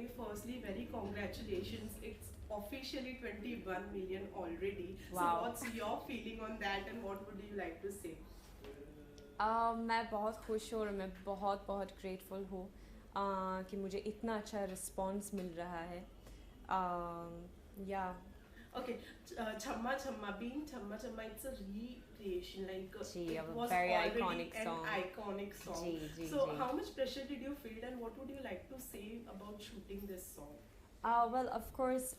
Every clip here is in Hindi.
me firstly, very congratulations. It's officially 21 million already. So, wow what's your feeling on that, and what would you like to say? मैं बहुत खुश हूँ और मैं बहुत बहुत ग्रेटफुल हूँ कि मुझे इतना अच्छा रिस्पॉन्स मिल रहा है या Okay, Chamma Chamma, being Chamma Chamma, it's a recreation. Like जी it अब was very already iconic an song iconic जी song. जी So, जी how much pressure did you feel, and what would you like to say about shooting this song? Well of course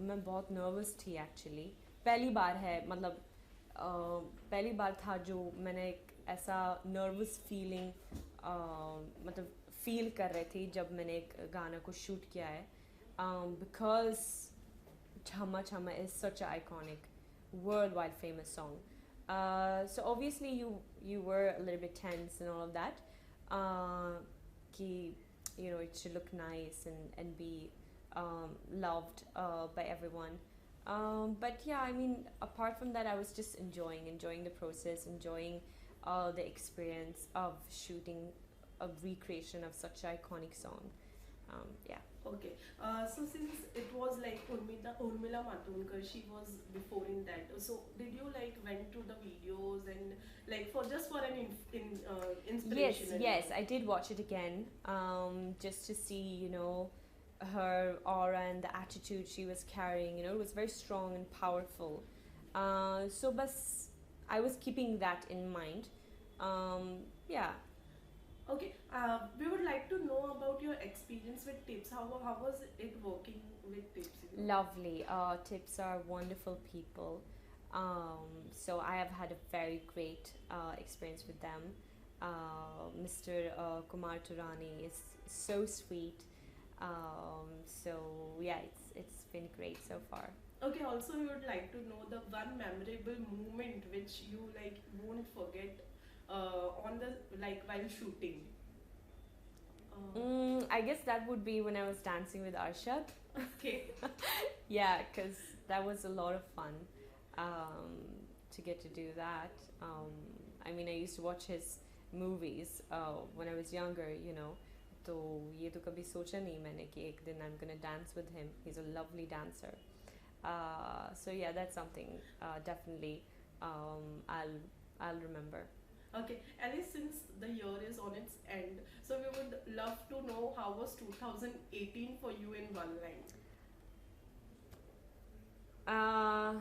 मैं बहुत नर्वस थी एक्चुअली पहली बार है मतलब पहली बार था जो मैंने एक ऐसा नर्वस फीलिंग मतलब फील कर रही थी जब मैंने एक गाना को शूट किया है because Chama Chama is such an iconic, worldwide famous song. So obviously you were a little bit tense and all of that. Ki, you know, it should look nice and be loved by everyone. But yeah, I mean, apart from that, I was just enjoying the process, enjoying the experience of shooting a recreation of such an iconic song. Yeah. Okay, so since it was like Urmila Matondkar, she was before in that. So did you like went to the videos and like for just for an Yes, inspirational yes, one? I did watch it again, just to see, her aura and the attitude she was carrying. You know, it was very strong and powerful. So, bas, I was keeping that in mind. Yeah, Okay, we would like to know about your experience with tips. How was it working with tips? You know? lovely. Tips are wonderful people. So I have had a very great experience with them. Mr. Kumar Turani is so sweet. So yeah, it's been great so far. Okay, also we would like to know the one memorable moment which you like won't forget on the like while shooting. I guess that would be when I was dancing with Arshad. Okay. Yeah, because that was a lot of fun um, to get to do that. I mean, I used to watch his movies when I was younger, you know. तो ये तो कभी सोचा नहीं मैंने कि एक दिन I'm gonna dance with him. He's a lovely dancer. So yeah, that's something definitely I'll remember. Okay, Alice, since the year is on its end, so we would love to know how was 2018 for you in one line. Uh,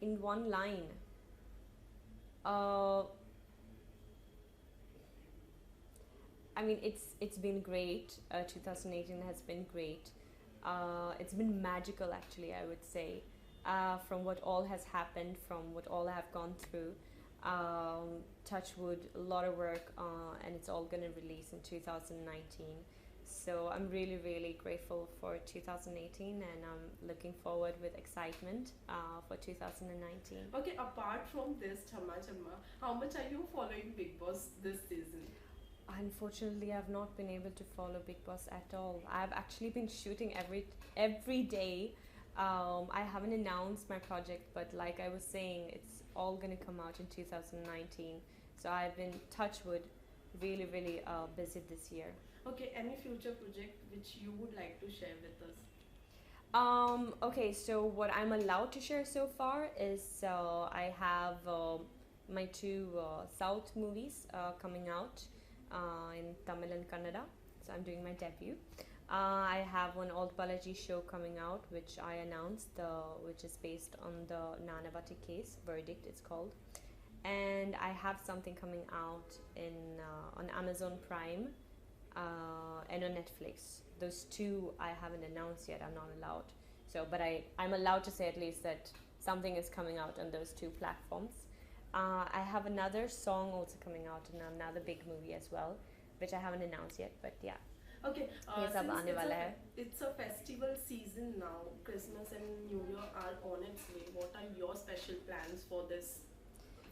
in one line. Uh, I mean, it's been great. 2018 has been great. It's been magical, actually. I would say, from what all has happened, from what all I have gone through. Touchwood, a lot of work, and it's all gonna release in 2019. So I'm really, really grateful for 2018, and I'm looking forward with excitement for 2019. Okay, apart from this, Chamma Chamma, how much are you following Big Boss this season? Unfortunately, I've not been able to follow Big Boss at all. I've actually been shooting every day. I haven't announced my project, but like I was saying, it's all gonna come out in 2019. So I've been touchwood, really, really busy this year. Okay, any future project which you would like to share with us? Okay, so what I'm allowed to share so far is I have my two South movies coming out in Tamil and Kannada. So I'm doing my debut. I have one Old Balaji show coming out, which I announced, which is based on the Nanavati case, Verdict it's called. And I have something coming out on Amazon Prime and on Netflix. Those two I haven't announced yet. I'm not allowed. So, but I'm allowed to say at least that something is coming out on those two platforms. I have another song also coming out in another big movie as well, which I haven't announced yet. But yeah, Okay, ये सब since आने वाला है. it's a festival season now, Christmas and New Year are on its way. What are your special plans for this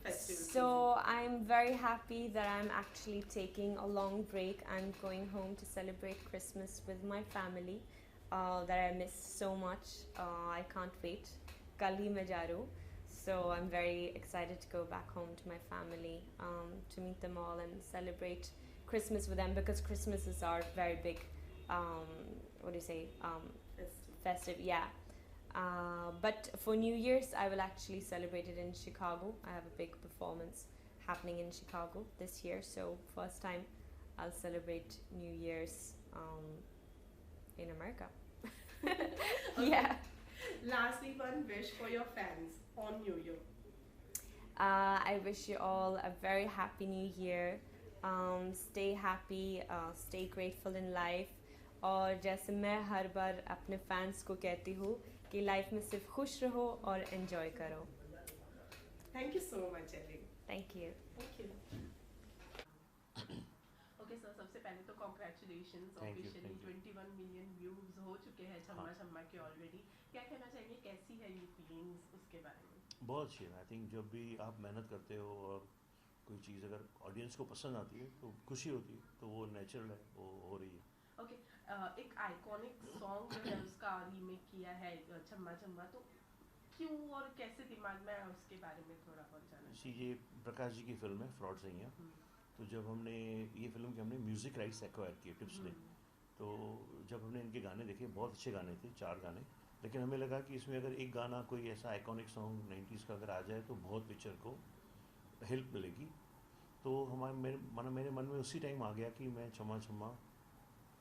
festival season? So I'm very happy that I'm actually taking a long break. I'm going home to celebrate Christmas with my family that I miss so much. I can't wait. Kal hi main ja rahi hu. So I'm very excited to go back home to my family, to meet them all and celebrate Christmas with them because Christmas is our very big what do you say, Festive. festive, yeah. But for New Year's, I will actually celebrate it in Chicago. I have a big performance happening in Chicago this year, so first time I'll celebrate New Year's in America. Yeah. Lastly, one wish for your fans on New Year. I wish you all a very happy new year. Stay happy, stay grateful in life. और जैसे मैं हर बार अपने फैंस को कहती हूँ कि लाइफ में सिर्फ खुश रहो और एंजॉय करो. Thank you so much, Ellie. Thank you. Thank you. Okay, sir. सबसे पहले तो congratulations. Thank you, Officially thank you. 21 million views हो चुके हैं छम्मा हाँ. छम्मा के already. क्या कहना चाहेंगे, कैसी है ये feelings उसके बारे में? बहुत अच्छी है. आई थिंक जब भी आप मेहनत करते हो और कोई चीज़ अगर ऑडियंस को पसंद आती है तो खुशी होती है, तो वो नेचुरल है, वो हो रही है. Okay, एक आइकॉनिक सॉन्ग जो है उसका रीमेक किया है छम्मा छम्मा, तो क्यों और कैसे दिमाग में आया उसके बारे में थोड़ा और जानना इसी ये प्रकाश जी की फिल्म है फ्रॉड सैया. तो जब हमने ये फिल्म के हमने म्यूज़िक राइट्स एक्वायर किए टिप्स ने, तो जब हमने इनके गाने देखे, बहुत अच्छे गाने थे, 4 गाने. लेकिन हमें लगा कि इसमें अगर एक गाना कोई ऐसा आइकॉनिक सॉन्ग 90s का अगर आ जाए तो बहुत पिक्चर को हेल्प मिलेगी. तो मेरे मन में उसी टाइम आ गया कि मैं छम्मा छम्मा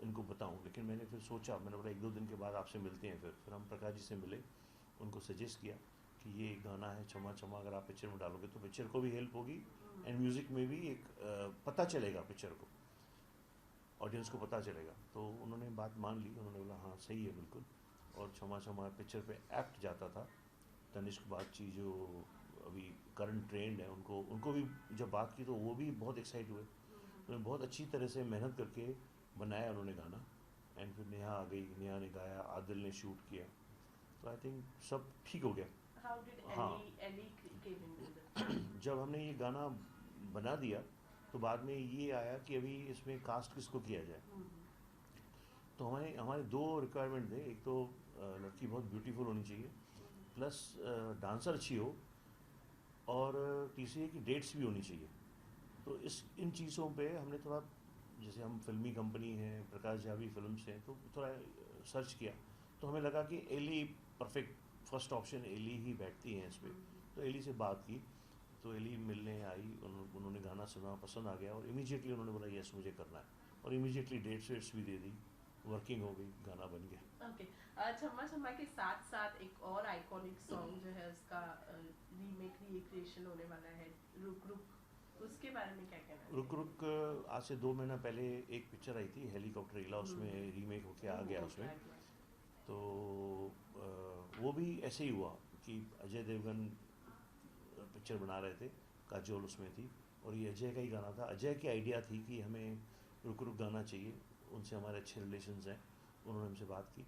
इनको बताऊं. लेकिन मैंने फिर सोचा, मैंने बोला 1-2 दिन के बाद आपसे मिलते हैं. फिर हम प्रकाश जी से मिले, उनको सजेस्ट किया कि ये एक गाना है छम्मा छम्मा, अगर आप पिक्चर में डालोगे तो पिक्चर को भी हेल्प होगी एंड म्यूज़िक में भी एक पता चलेगा, पिक्चर को ऑडियंस को पता चलेगा. तो उन्होंने बात मान ली. उन्होंने बोला हाँ सही है बिल्कुल. और छम्मा छम्मा पिक्चर पे एप्ट जाता था. तनिष्क बागची जो अभी करंट ट्रेंड है, उनको भी जब बात की तो वो भी बहुत एक्साइट हुए. उन्होंने बहुत अच्छी तरह से मेहनत करके बनाया उन्होंने गाना. एंड फिर नेहा आ गई, नेहा ने गाया, आदिल ने शूट किया. तो आई थिंक सब ठीक हो गया. How did हाँ. Ellie came into the जब हमने ये गाना बना दिया तो बाद में ये आया कि अभी इसमें कास्ट किसको किया जाए. तो हमारे 2 रिक्वायरमेंट थे. एक तो लड़की बहुत ब्यूटीफुल होनी चाहिए, प्लस डांसर अच्छी हो, और तीसरी है कि डेट्स भी होनी चाहिए. तो इन चीज़ों पे हमने थोड़ा, जैसे हम फिल्मी कंपनी है, प्रकाश झा भी फिल्म से हैं, तो थोड़ा सर्च किया. तो हमें लगा कि Elli perfect, first option Elli ही बैठती हैं इस पर. तो एली से बात की, तो एली मिलने आई. उन्होंने गाना सुना, पसंद आ गया, और इमीडिएटली उन्होंने बोला यस मुझे करना है. और इमीडिएटली डेट्स भी दे दी, वर्किंग हो गई, गाना बन गया. ओके. छम्मा छम्मा के साथ साथ एक और आइकॉनिक सॉन्ग जो है उसका रीमेक रिक्रिएशन होने वाला है, रुक रुक. उसके बारे में क्या कहना है? रुक रुक आज से 2 महीना पहले एक पिक्चर आई थी हेलीकॉप्टर इला, उसमें रीमेक होके आ गया उसमें. तो वो भी ऐसे ही हुआ कि अजय देवगन पिक्चर बना रहे थे, काजोल उसमें थी, और ये अजय का ही गाना था. अजय की आइडिया थी कि हमें रुक रुक गाना चाहिए. उनसे हमारे अच्छे रिलेशंस हैं, उन्होंने हमसे बात की,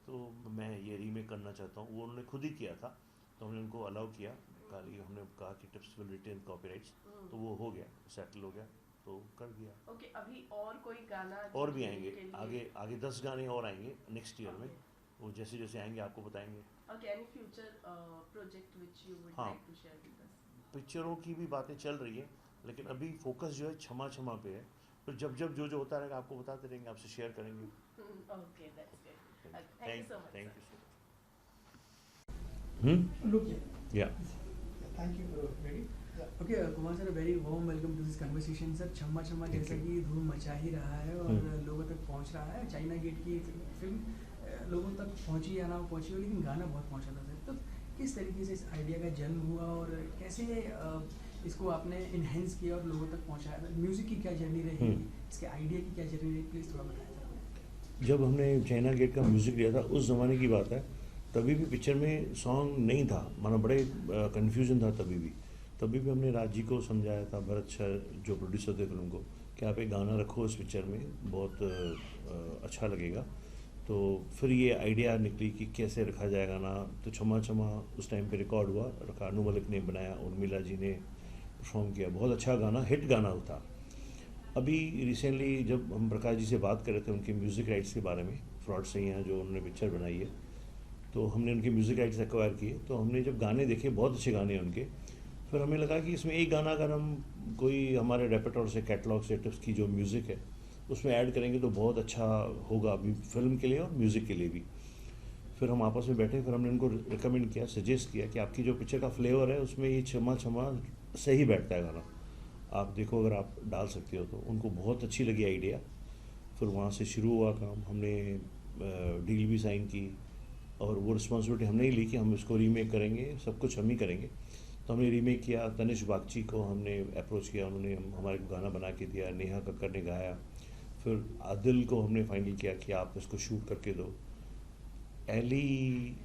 तो मैं ये रीमेक करना चाहता हूँ. वो उन्होंने खुद ही किया था, तो हमने उनको अलाउ किया. हमने कहा कि टिप्स विल रिटेन कॉपीराइट्स, तो वो हो गया, सेटल हो गया, तो कर दिया. ओके. अभी और कोई गाना और भी आएंगे, आगे 10 गाने और आएंगे नेक्स्ट ईयर में. वो जैसे जैसे आएंगे आपको बताएंगे. Okay. Any future project which you would हाँ. Like to share with us? पिक्चरों की भी बातें चल रही है, लेकिन अभी फोकस जो है छम्मा छम्मा पे है. तो जब जो होता रहेगा आपको बताते रहेंगे, आपसे शेयर करेंगे. Okay, that's good. Thank you so much. Thank you so much. Look here. या Thank you. Ready? Okay, Kumar sir, a very warm welcome to this conversation. Sir, छम्मा छम्मा Thank जैसा you. कि धूम मचा ही रहा है और लोगों तक पहुंच रहा है. चाइना गेट की फिल्म लोगों तक पहुंची या ना पहुंची हो, लेकिन गाना बहुत पहुंचा था सर. तो किस तरीके से इस आइडिया का जन्म हुआ और कैसे इसको आपने इन्हेंस किया और लोगों तक पहुंचाया था? म्यूजिक की क्या जर्नी रही, इसके आइडिया की क्या जर्नी रही, प्लीज़ थोड़ा बताएं सर. जब हमने चाइना गेट का म्यूज़िक लिया था, उस ज़माने की बात है. तभी भी पिक्चर में सॉन्ग नहीं था, माना बड़े कन्फ्यूजन था. तभी भी हमने राज जी को समझाया था, भरत सर जो प्रोड्यूसर थे फिल्म को, कि आप एक गाना रखो इस पिक्चर में, बहुत अच्छा लगेगा. तो फिर ये आइडिया निकली कि कैसे रखा जाए गाना. तो छम्मा छम्मा उस टाइम पे रिकॉर्ड हुआ, अनु मलिक ने बनाया, उर्मिला जी ने परफॉर्म किया. बहुत अच्छा गाना, हिट गाना था. अभी रिसेंटली जब हम प्रकाश जी से बात कर रहे थे उनके म्यूज़िक राइट्स के बारे में, फ्रॉड सैया जो उन्होंने पिक्चर बनाई है, तो हमने उनके म्यूज़िक राइट्स एक्वायर किए. तो हमने जब गाने देखे, बहुत अच्छे गाने हैं उनके. फिर हमें लगा कि इसमें एक गाना अगर हम कोई हमारे रेpertoire से, कैटलॉग से टिप्स की जो म्यूज़िक है उसमें ऐड करेंगे तो बहुत अच्छा होगा अभी फिल्म के लिए और म्यूज़िक के लिए भी। फिर हम आपस में बैठे, फिर हमने उनको रिकमेंड किया, सजेस्ट किया कि आपकी जो पिक्चर का फ्लेवर है उसमें ये छमा छमा सही बैठता है गाना, आप देखो अगर आप डाल सकते हो तो। उनको बहुत अच्छी लगी आइडिया। फिर वहाँ से शुरू हुआ काम, हमने डील भी साइन की और वो रिस्पॉन्सिबिलिटी हमने ही ली कि हम इसको रीमेक करेंगे, सब कुछ हम ही करेंगे। तो हमने रीमेक किया, तनिष बागची को हमने अप्रोच किया, उन्होंने हमारे को गाना बना के दिया, नेहा कक्कर ने गाया। फिर आदिल को हमने फाइनल किया कि आप इसको शूट करके दो। एली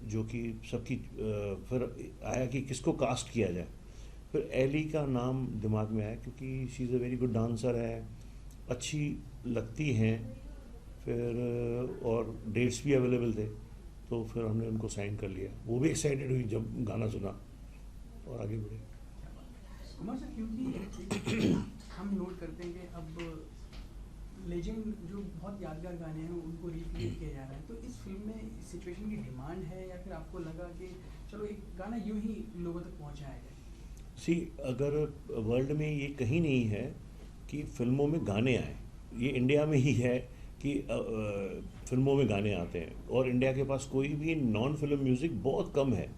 जो कि सबकी फिर आया कि किसको कास्ट किया जाए। फिर एली का नाम दिमाग में आया क्योंकि she is a very good dancer है, अच्छी लगती हैं। फिर और डेट्स भी अवेलेबल थे, तो फिर हमने उनको साइन कर लिया। वो भी एक्साइटेड हुई जब गाना सुना और आगे बढ़े। कुमार सर, क्योंकि हम नोट करते हैं कि अब लेजेंड जो बहुत यादगार गाने हैं उनको रिक्रिएट किया जा रहा है, तो इस फिल्म में इस सिचुएशन की डिमांड है या फिर आपको लगा कि चलो एक गाना यूं ही लोगों तक पहुंचाया जाए? सी, अगर वर्ल्ड में ये कहीं नहीं है कि फिल्मों में गाने आए, ये इंडिया में ही है कि फिल्मों में गाने आते हैं। और इंडिया के पास कोई भी नॉन फिल्म म्यूज़िक बहुत कम है।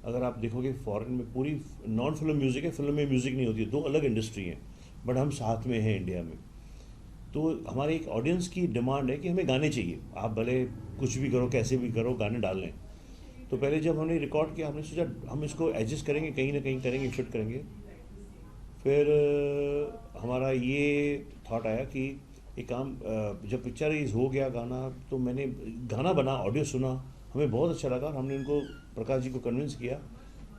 अगर आप देखोगे फॉरेन में पूरी नॉन फिल्म म्यूज़िक है, फिल्म में म्यूज़िक नहीं होती है, दो अलग इंडस्ट्री हैं, बट हम साथ में हैं इंडिया में। तो हमारे एक ऑडियंस की डिमांड है कि हमें गाने चाहिए, आप भले कुछ भी करो, कैसे भी करो, गाने डाल लें। तो पहले जब हमने रिकॉर्ड किया, हमने सोचा हम इसको एडजस्ट करेंगे, कहीं ना कहीं करेंगे, फिट करेंगे। फिर हमारा ये थॉट आया कि एक काम, जब पिक्चराइज हो गया गाना, तो मैंने गाना बना, ऑडियो सुना, हमें बहुत अच्छा लगा। और हमने उनको, प्रकाश जी को कन्विंस किया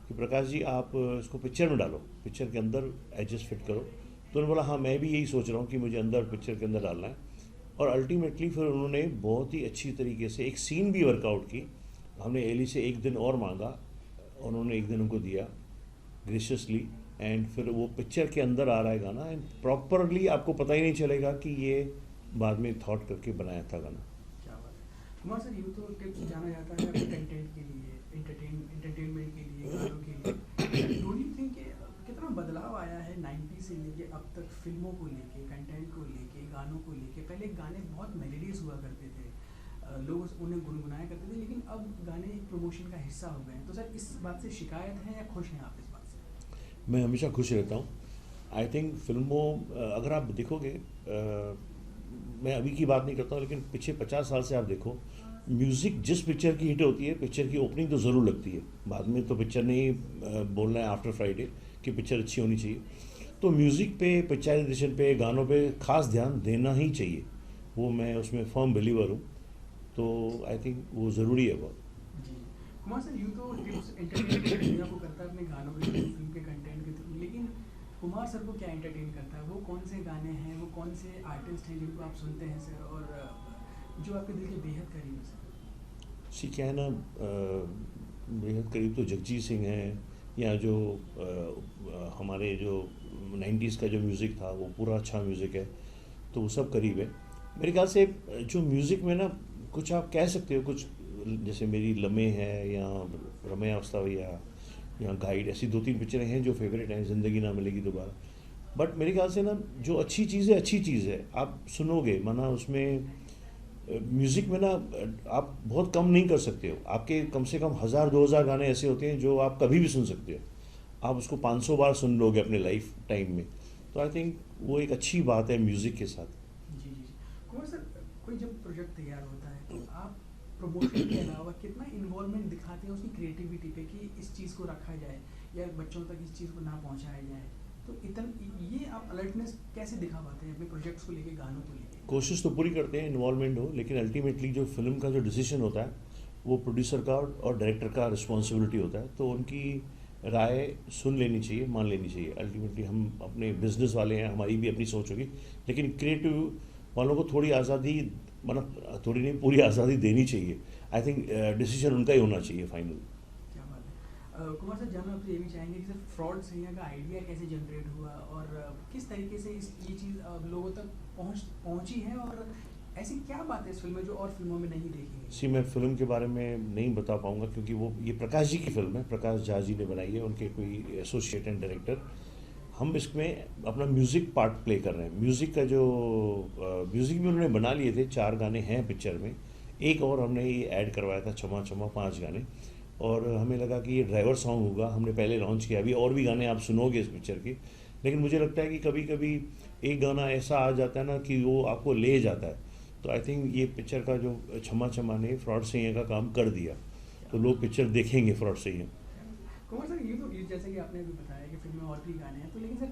कि प्रकाश जी आप इसको पिक्चर में डालो, पिक्चर के अंदर एडजस्ट फिट करो। तो उन्होंने बोला हाँ मैं भी यही सोच रहा हूँ कि मुझे अंदर पिक्चर के अंदर डालना है। और अल्टीमेटली फिर उन्होंने बहुत ही अच्छी तरीके से एक सीन भी वर्कआउट की। हमने एली से एक दिन और मांगा, उन्होंने एक दिन उनको दिया ग्रेशियसली, एंड फिर वो पिक्चर के अंदर आ रहा है गाना, एंड प्रॉपरली आपको पता ही नहीं चलेगा कि ये बाद में थॉट करके बनाया था गाना। क्या बात है कुमार सर, यूँ तो टिप्स जाना जाता है अपने कंटेंट के लिए, एंटरटेनमेंट के लिए, गानों के लिए। डोंट यू थिंक कितना बदलाव आया है 90 से लेके अब तक फिल्मों को लेके, कंटेंट को लेके, गानों को लेके? पहले गाने बहुत मेलोडियस हुआ करते थे, लोग उन्हें गुनगुनाया करते थे, लेकिन अब गाने प्रमोशन का हिस्सा हो गए हैं। तो सर इस बात से शिकायत है या खुश हैं आप इस बात से? मैं हमेशा खुश रहता हूँ। आई थिंक फिल्मों, अगर आप देखोगे, मैं अभी की बात नहीं करता हूँ, लेकिन पिछले 50 साल से आप देखो, म्यूज़िक जिस पिक्चर की हिट होती है, पिक्चर की ओपनिंग तो ज़रूर लगती है। बाद में तो पिक्चर ने बोलना है आफ्टर फ्राइडे कि पिक्चर अच्छी होनी चाहिए। तो म्यूज़िक पे, पिक्चराइजेशन पे, गानों पे खास ध्यान देना ही चाहिए, वो मैं उसमें फर्म बिलीवर हूँ। तो आई थिंक वो ज़रूरी है बहुत। जी कुमार सर, यूँ तो टिप्स एंटरटेनमेंट दुनिया को करता है अपने गानों के थ्रू, फिल्म के कंटेंट के थ्रू, लेकिन कुमार सर को क्या एंटरटेन करता है? वो कौन से गाने हैं, वो कौन से आर्टिस्ट हैं जिनको आप सुनते हैं सर, और जो आपके दिल के बेहद करीब है सर? सी क्या है ना, बेहद करीब तो जगजीत सिंह हैं, या जो हमारे जो 90s का जो म्यूज़िक था वो पूरा अच्छा म्यूज़िक है, तो वो सब करीब है मेरे ख्याल से। जो म्यूज़िक में ना कुछ आप कह सकते हो, कुछ जैसे मेरी लम्हे है, या रमैया वस्तावैया, या गाइड, ऐसी 2-3 पिक्चरें हैं जो फेवरेट हैं, ज़िंदगी ना मिलेगी दोबारा। बट मेरे ख्याल से ना जो अच्छी चीज़ है, अच्छी चीज़ है, आप सुनोगे, माना उसमें म्यूज़िक में ना आप बहुत कम नहीं कर सकते हो। आपके कम से कम 1000-2000 गाने ऐसे होते हैं जो आप कभी भी सुन सकते हो, आप उसको 500 बार सुन लोगे अपने लाइफ टाइम में। तो आई थिंक वो एक अच्छी बात है म्यूज़िक के साथ। जी जी जी कुमार सर, कोई जब प्रोजेक्ट तैयार होता है तो आप प्रमोशन के अलावा कितना इन्वॉल्वमेंट दिखाते हैं उसकी क्रिएटिविटी पे कि इस चीज़ को रखा जाए या बच्चों तक इस चीज़ को ना पहुंचाया जाए? तो ये आप अलर्टनेस कैसे दिखा पाते हैं अपने प्रोजेक्ट्स को लेके, गानों को लेके? कोशिश तो पूरी करते हैं इन्वॉल्वमेंट हो, लेकिन अल्टीमेटली जो फिल्म का जो डिसीजन होता है वो प्रोड्यूसर का और डायरेक्टर का रिस्पॉन्सिबिलिटी होता है। तो उनकी राय सुन लेनी चाहिए, मान लेनी चाहिए। अल्टीमेटली हम अपने बिजनेस वाले हैं, हमारी भी अपनी सोच होगी, लेकिन क्रिएटिव वालों को थोड़ी आज़ादी, मतलब थोड़ी नहीं, पूरी आज़ादी देनी चाहिए। आई थिंक डिसीजन उनका ही होना चाहिए फाइनल। क्या बात है कुमार सर, जानना आपसे ये भी चाहेंगे कि सर फ्रॉड सिंह का आइडिया कैसे जनरेट हुआ और किस तरीके से ये चीज़ लोगों तक पहुंची है, और ऐसी क्या बात है इस फिल्म में जो और फिल्मों में नहीं देखी गई? सी, मैं फ़िल्म के बारे में नहीं बता पाऊँगा क्योंकि वो ये प्रकाश जी की फ़िल्म है, प्रकाश झा जी ने बनाई है, उनके कोई एसोसिएट एंड डायरेक्टर। हम इसमें अपना म्यूज़िक पार्ट प्ले कर रहे हैं। म्यूज़िक का जो म्यूज़िक भी उन्होंने बना लिए थे, 4 गाने हैं पिक्चर में, एक और हमने ये ऐड करवाया था, छमा छमा 5 गाने, और हमें लगा कि ये ड्राइवर सॉन्ग होगा। हमने पहले लॉन्च किया, अभी और भी गाने आप सुनोगे इस पिक्चर के, लेकिन मुझे लगता है कि कभी कभी एक गाना ऐसा आ जाता है ना कि वो आपको ले जाता है। तो आई थिंक ये पिक्चर का जो छमा छमा ने फ्रॉड सैया का काम कर दिया, तो लोग पिक्चर देखेंगे फ्रॉड सैया। कुमार सर, ये जैसे कि आपने अभी बताया कि फिल्म में और भी गाने हैं, तो लेकिन सर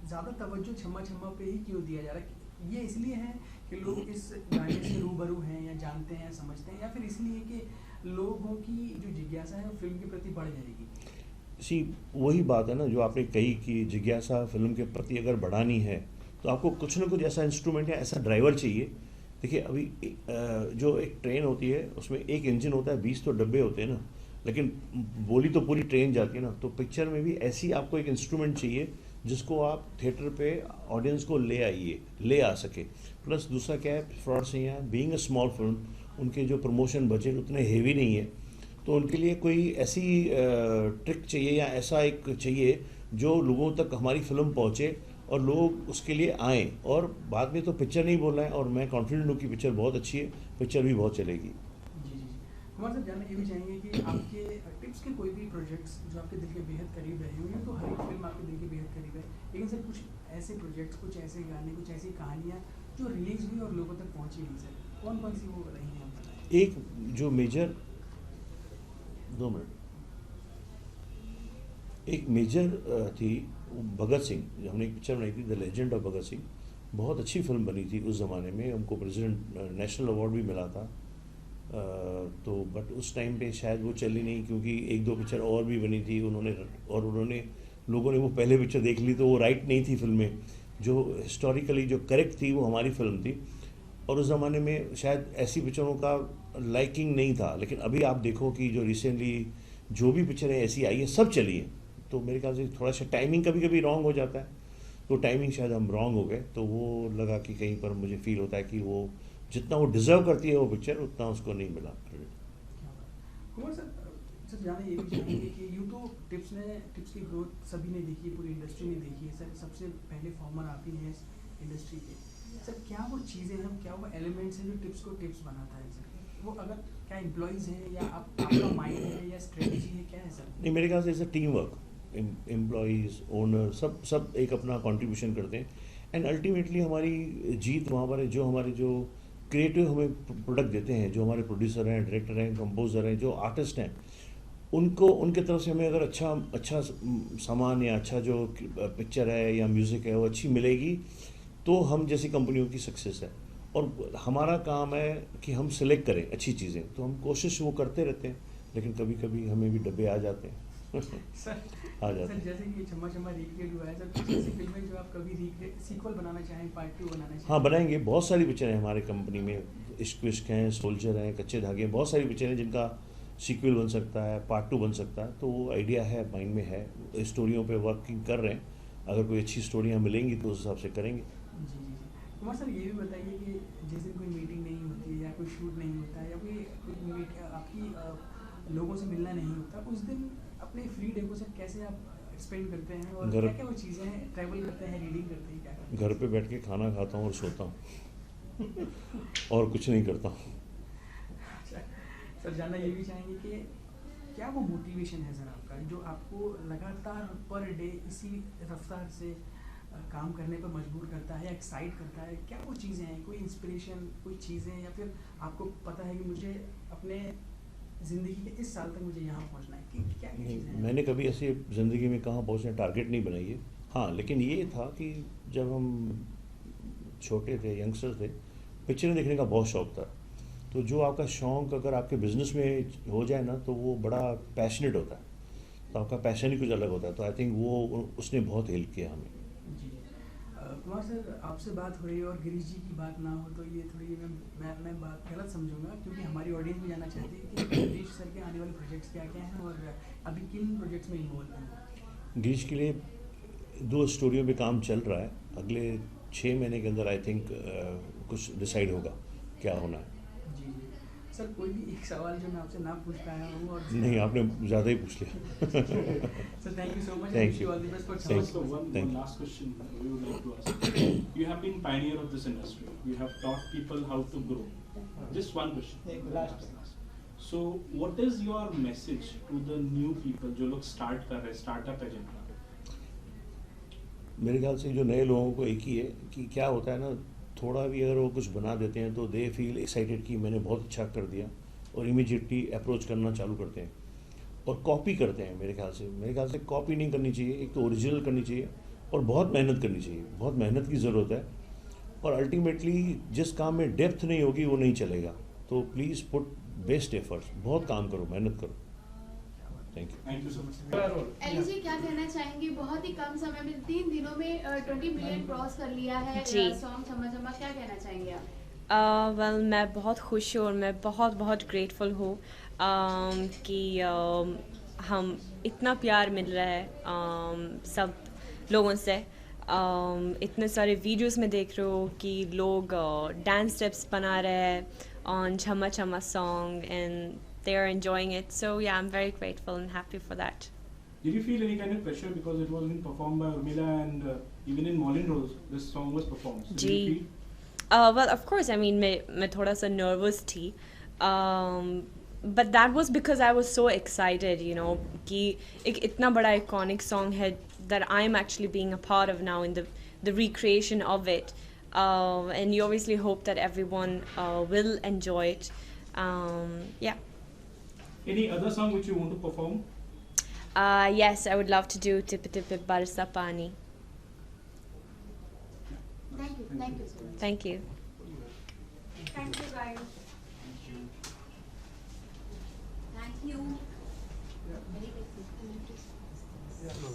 ज़्यादा तवज्जो छम्मा छम्मा पे ही क्यों दिया जा रहा है? ये इसलिए है कि लोग इस गाने से रूबरू हैं या जानते हैं, समझते हैं, या फिर इसलिए कि लोगों की जो जिज्ञासा है वो फिल्म के प्रति बढ़ जाएगी? सी वही बात है ना जो आपने कही कि जिज्ञासा फिल्म के प्रति अगर बढ़ानी है तो आपको कुछ ना कुछ ऐसा इंस्ट्रूमेंट या ऐसा ड्राइवर चाहिए। देखिए अभी जो एक ट्रेन होती है उसमें एक इंजन होता है, 20 तो डब्बे होते हैं ना, लेकिन बोली तो पूरी ट्रेन जाती है ना। तो पिक्चर में भी ऐसी आपको एक इंस्ट्रूमेंट चाहिए जिसको आप थिएटर पे ऑडियंस को ले आ सके। प्लस दूसरा क्या है, फ्रॉड सैया बीइंग अ स्मॉल फिल्म, उनके जो प्रमोशन बजट उतने हेवी नहीं है, तो उनके लिए कोई ऐसी ट्रिक चाहिए या ऐसा एक चाहिए जो लोगों तक हमारी फिल्म पहुँचे और लोग उसके लिए आएँ। और बाद में तो पिक्चर नहीं बोल रहे हैं, और मैं कॉन्फिडेंट हूँ कि पिक्चर बहुत अच्छी है, पिक्चर भी बहुत चलेगी। जी। कुमार सर, जानना ये भी चाहेंगे कि आपके टिप्स के कोई भी प्रोजेक्ट्स जो आपके दिल के बेहद करीब रहे होंगे, तो हर एक फिल्म आपके दिल के बेहद करीब है, लेकिन सर कुछ ऐसे प्रोजेक्ट्स, कुछ ऐसे गाने, कुछ ऐसी कहानियाँ जो रिलीज हुई और लोगों तक पहुँची नहीं सर, कौन कौन सी वो रही हैं आप बताएं? एक जो मेजर 2 मिनट, एक मेजर थी भगत सिंह, हमने एक पिक्चर बनाई थी the legend of Bhagat Singh, बहुत अच्छी फिल्म बनी थी उस ज़माने में, हमको प्रेसिडेंट नेशनल अवार्ड भी मिला था। तो बट उस टाइम पे शायद वो चली नहीं, क्योंकि 1-2 पिक्चर और भी बनी थी उन्होंने लोगों ने वो पहले पिक्चर देख ली, तो वो राइट नहीं थी फिल्म में, जो हिस्टोरिकली जो करेक्ट थी वो हमारी फिल्म थी। और उस ज़माने में शायद ऐसी पिक्चरों का लाइकिंग नहीं था, लेकिन अभी आप देखो कि जो रिसेंटली जो भी पिक्चरें ऐसी आई हैं सब चली हैं। तो मेरे ख्याल से थोड़ा सा टाइमिंग कभी कभी रॉन्ग हो जाता है, तो टाइमिंग शायद हम रॉन्ग हो गए, तो वो लगा कि कहीं पर मुझे फील होता है कि वो जितना वो डिज़र्व करती है वो पिक्चर, उतना उसको नहीं मिला क्रेडिट। कुमार सर, जाना ये भी चाहेंगे कि यूँ तो टिप्स की ग्रोथ सभी ने देखी है, पूरी इंडस्ट्री ने देखी है सर, सबसे पहले फॉर्मर आप ही हैं इस इंडस्ट्री के सर। क्या वो चीज़ें हैं, क्या वो एलिमेंट्स हैं जो टिप्स को टिप्स बनाता है सर? वो अगर क्या एम्प्लॉयज़ हैं या आपका माइंड है या स्ट्रेटजी है, क्या है सर? नहीं, मेरे ख्याल से it's a team work, employees, owner, सब एक अपना कंट्रीब्यूशन करते हैं, एंड अल्टीमेटली हमारी जीत वहाँ पर है जो हमारे जो क्रिएटिव हमें प्रोडक्ट देते हैं, जो हमारे प्रोड्यूसर हैं, डायरेक्टर हैं, कंपोजर हैं, जो आर्टिस्ट हैं, उनको उनके तरफ से हमें अगर अच्छा सामान या अच्छा जो पिक्चर है या म्यूज़िक है वो अच्छी मिलेगी, तो हम जैसी कंपनियों की सक्सेस है। और हमारा काम है कि हम सिलेक्ट करें अच्छी चीज़ें, तो हम कोशिश वो करते रहते हैं, लेकिन कभी कभी हमें भी डब्बे आ जाते हैं सर आ जाते सर, हैं। जैसे कि छम्मा छम्मा रिक्रिएट हुआ है सर, कुछ ऐसी फिल्में जो आप कभी सीक्वल बनाना चाहें, पार्ट 2 बनाना चाहें? हाँ, बनाएंगे, बहुत सारी पिक्चर हैं हमारे कंपनी में, इश्क विश्क हैं, सोल्जर हैं, कच्चे धागे हैं, बहुत सारी पिक्चर हैं जिनका सीक्वल बन सकता है, पार्ट 2 बन सकता है। तो वो आइडिया है, माइंड में है, स्टोरियों पे वर्किंग कर रहे हैं, अगर कोई अच्छी स्टोरियाँ मिलेंगी तो उस हिसाब से करेंगे। जी। कुमार सर, ये भी बताइए कि जिस दिन कोई मीटिंग नहीं होती है या कोई शूट नहीं होता है या कोई आपकी लोगों से मिलना नहीं होता, उस दिन अपने फ्री डे को सर कैसे आप स्पेंड करते हैं, और क्या क्या वो चीज़ें हैं? ट्रैवल करते हैं, रीडिंग करते हैं, क्या करते हैं? घर पे बैठ के खाना खाता हूँ और सोता हूँ और कुछ नहीं करता हूँ। सर, जानना ये भी चाहेंगे कि क्या वो मोटिवेशन है सर आपका जो आपको लगातार पर डे इसी रफ्तार से काम करने पर मजबूर करता है या एक्साइट करता है? क्या वो चीज़ें हैं, कोई इंस्पिरेशन, कोई चीज़ें, या फिर आपको पता है कि मुझे अपने ज़िंदगी के इस साल तक मुझे यहाँ पहुँचना है, कि क्या नहीं, चीज़ें हैं? मैंने कभी ऐसे ज़िंदगी में कहाँ पहुँचने टारगेट नहीं बनाई है। हाँ, लेकिन ये था कि जब हम छोटे थे, यंगस्टर थे, पिक्चरें देखने का बहुत शौक़ था। तो जो आपका शौक़ अगर आपके बिज़नेस में हो जाए ना, तो वो बड़ा पैशनेट होता है, तो आपका पैशन ही कुछ अलग होता है। तो आई थिंक वो उसने बहुत हेल्प किया हमें। जी। कुमार सर, आपसे बात हो रही है और गिरीश जी की बात ना हो तो ये थोड़ी मैं बात गलत समझूंगा, क्योंकि हमारी ऑडियंस भी जानना चाहती है कि गिरीश सर के आने वाले प्रोजेक्ट्स क्या क्या हैं और अभी किन प्रोजेक्ट्स में इन्वॉल्व हैं? गिरीश के लिए 2 स्टोरियों पे काम चल रहा है, अगले 6 महीने के अंदर आई थिंक कुछ डिसाइड होगा क्या होना है। जी। सर कोई भी एक सवाल जो मैं आपसे ना पूछ पाया हूँ और नहीं, आपने ज़्यादा ही पूछ लिया. Sir thank you so much. Thank you. All the best for Thank So you. one Thank you. last question we would like to ask. You have been pioneer of this industry. You have taught people how to grow. Just one question. Last. So what is your message to the new people जो लोग start कर रहे हैं, startup है जिनका? मेरे ख्याल से जो नए लोगों को एक ही है कि क्या होता है ना, थोड़ा भी अगर वो कुछ बना देते हैं तो दे फील एक्साइटेड कि मैंने बहुत अच्छा कर दिया, और इमीडिएटली अप्रोच करना चालू करते हैं और कॉपी करते हैं. मेरे ख्याल से कॉपी नहीं करनी चाहिए, एक तो ओरिजिनल करनी चाहिए और बहुत मेहनत करनी चाहिए. बहुत मेहनत की ज़रूरत है, और अल्टीमेटली जिस काम में डेप्थ नहीं होगी वो नहीं चलेगा. तो प्लीज़ पुट बेस्ट एफर्ट्स, बहुत काम करो, मेहनत करो. Thank you. Thank you so much. Elli ji क्या कहना चाहेंगे? बहुत ही कम समय में 3 दिनों में 20 मिलियन क्रॉस कर लिया है जी. सॉन्ग छम्मा छम्मा, क्या कहना चाहेंगे आप? वेल मैं बहुत खुश हूँ और मैं बहुत बहुत ग्रेटफुल हूँ कि हम इतना प्यार मिल रहा है सब लोगों से. इतने सारे वीडियोस में देख रहे हो कि लोग डांस स्टेप्स बना रहे हैं on Chama Chama song, and they are enjoying it. So yeah, I'm very grateful and happy for that. Did you feel any kind of pressure because it was being performed by Urmila and even in Moulin Rouge this song was performed? So did you ji. feel? Well, of course, I mean, मैं थोड़ा सा nervous थी, but that was because I was so excited, you know, कि एक इतना बड़ा iconic song है that I'm actually being a part of now in the recreation of it, and you obviously hope that everyone will enjoy it. Yeah. Any other song which you want to perform? Yes, I would love to do Tip Tip Barsa Pani. Thank you so much. Thank you. Thank you guys. Thank you. Yeah, no,